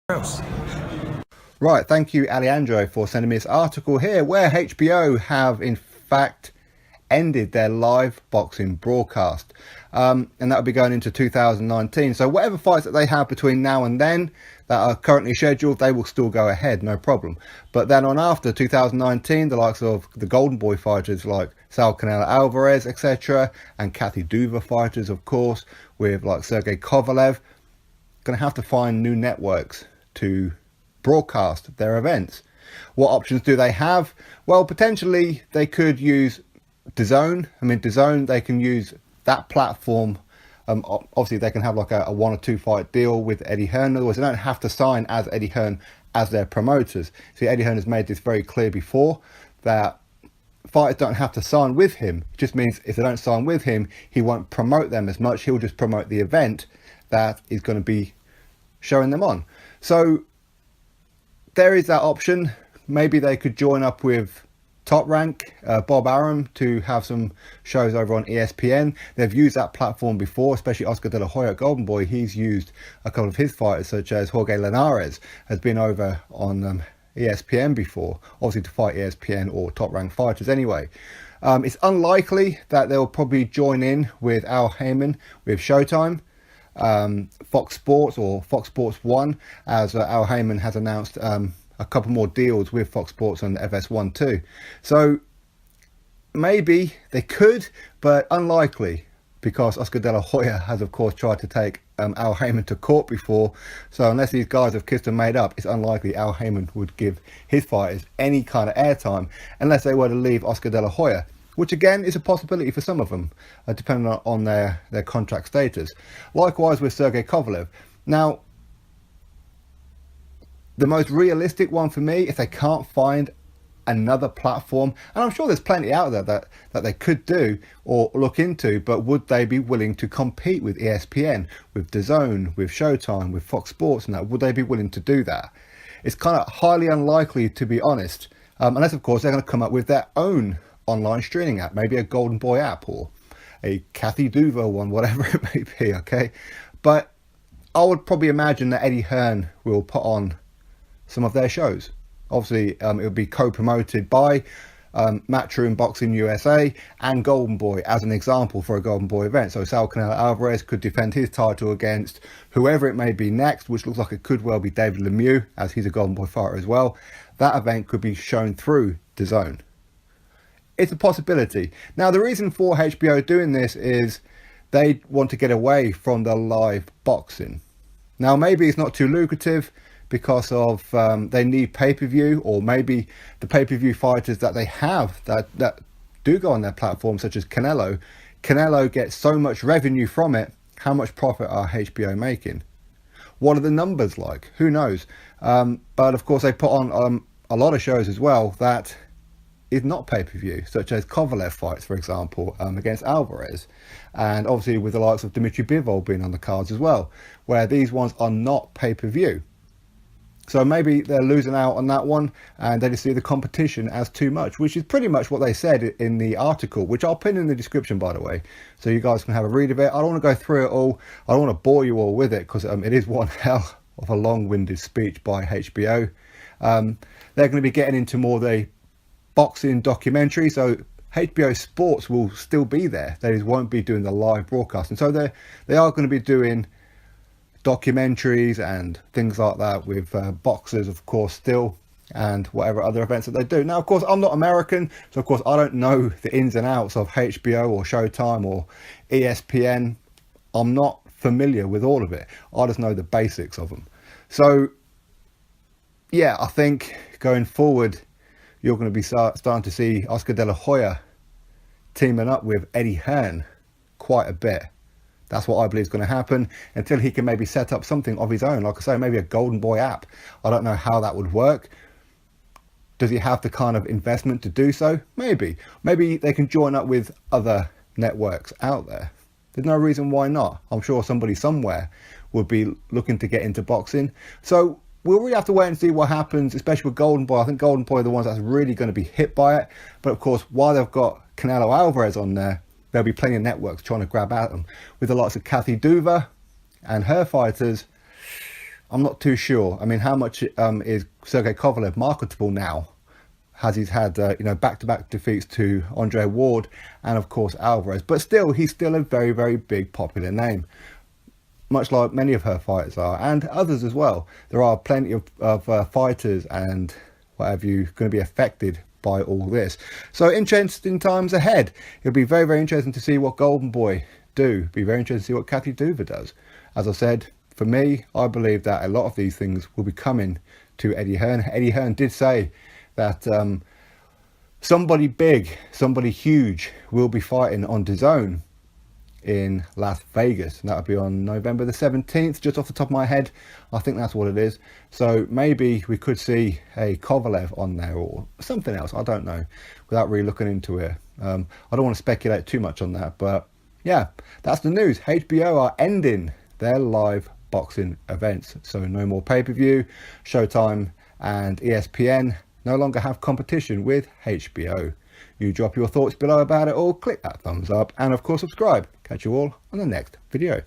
else. Right, thank you, Alejandro, for sending me this article here where HBO have, in fact, ended their live boxing broadcast. And that will be going into 2019. So whatever fights that they have between now and then that are currently scheduled, they will still go ahead, no problem. But then on after 2019, the likes of the Golden Boy fighters like Saul Canelo Alvarez, etc., and Kathy Duva fighters, of course, with like Sergey Kovalev, going to have to find new networks to broadcast their events. What options do they have? Well, potentially they could use DAZN. DAZN, they can use that platform. Obviously, they can have like a 1 or 2 fight deal with Eddie Hearn. In other words, they don't have to sign as Eddie Hearn as their promoters. See, Eddie Hearn has made this very clear before that fighters don't have to sign with him. It just means if they don't sign with him, he won't promote them as much. He'll just promote the event that is going to be showing them on. So there is that option. Maybe they could join up with Top Rank, Bob Arum, to have some shows over on ESPN. They've used that platform before, especially Oscar De La Hoya at Golden Boy. He's used a couple of his fighters, such as Jorge Linares, has been over on ESPN before, obviously to fight ESPN or Top Rank fighters anyway. It's unlikely that they'll probably join in with Al Heyman with Showtime, Fox Sports or Fox Sports 1, as Al Heyman has announced a couple more deals with Fox Sports and FS1 too. So maybe they could, but unlikely, because Oscar De La Hoya has of course tried to take Al Heyman to court before. So unless these guys have kissed and made up, it's unlikely Al Heyman would give his fighters any kind of airtime unless they were to leave Oscar De La Hoya, which again is a possibility for some of them, depending on their contract status. Likewise with Sergey Kovalev. Now, the most realistic one for me, if they can't find another platform, and I'm sure there's plenty out there that they could do or look into, but would they be willing to compete with ESPN, with DAZN, with Showtime, with Fox Sports and that? Would they be willing to do that? It's kind of highly unlikely, to be honest, unless of course they're going to come up with their own online streaming app, maybe a Golden Boy app or a Kathy Duva one, whatever it may be, okay? But I would probably imagine that Eddie Hearn will put on some of their shows. Obviously, it would be co-promoted by Matchroom Boxing USA and Golden Boy as an example for a Golden Boy event. So Saul Canelo Alvarez could defend his title against whoever it may be next, which looks like it could well be David Lemieux, as he's a Golden Boy fighter as well. That event could be shown through DAZN. It's a possibility. Now, the reason for HBO doing this is they want to get away from the live boxing. Now, maybe it's not too lucrative because of they need pay-per-view, or maybe the pay-per-view fighters that they have that do go on their platform, such as Canelo gets so much revenue from it. How much profit are HBO making? What are the numbers like? Who knows? But of course they put on a lot of shows as well that is not pay-per-view, such as Kovalev fights, for example, against Alvarez, and obviously with the likes of Dmitry Bivol being on the cards as well, where these ones are not pay-per-view. So maybe they're losing out on that one, and they just see the competition as too much, which is pretty much what they said in the article, which I'll pin in the description, by the way, so you guys can have a read of it. I don't want to go through it all. I don't want to bore you all with it, because it is one hell of a long-winded speech by HBO. They're going to be getting into more the boxing documentary, so HBO Sports will still be there. They just won't be doing the live broadcasting. So they are going to be doing documentaries and things like that with boxers, of course, still, and whatever other events that they do. Now, of course, I'm not American, so of course I don't know the ins and outs of HBO or Showtime or ESPN. I'm not familiar with all of it. I just know the basics of them. So yeah, I think going forward you're going to be starting to see Oscar De La Hoya teaming up with Eddie Hearn quite a bit. That's what I believe is going to happen, until he can maybe set up something of his own. Like I say, maybe a Golden Boy app. I don't know how that would work. Does he have the kind of investment to do so? Maybe. Maybe they can join up with other networks out there. There's no reason why not. I'm sure somebody somewhere would be looking to get into boxing. So we'll really have to wait and see what happens, especially with Golden Boy. I think Golden Boy are the ones that's really going to be hit by it. But of course, while they've got Canelo Alvarez on there, there'll be plenty of networks trying to grab at them. With the likes of Kathy Duva and her fighters, I'm not too sure. I mean, how much is Sergey Kovalev marketable now? Has he's had back-to-back defeats to Andre Ward and of course Alvarez, but still he's still a very, very big popular name, much like many of her fighters are, and others as well. There are plenty of fighters and what have you going to be affected by all this. So interesting times ahead. It'll be very, very interesting to see what Golden Boy do. Be very interesting to see what Kathy Duva does. As I said, for me, I believe that a lot of these things will be coming to Eddie Hearn. Eddie Hearn did say that somebody big, somebody huge will be fighting on DAZN in Las Vegas, and that'll be on November the 17th, just off the top of my head. I think that's what it is. So maybe we could see a Kovalev on there or something else, I don't know, without really looking into it. I don't want to speculate too much on that, but yeah, that's the news. HBO are ending their live boxing events, so no more pay-per-view. Showtime and ESPN no longer have competition with HBO. You drop your thoughts below about it all, click that thumbs up, and of course subscribe. Catch you all on the next video.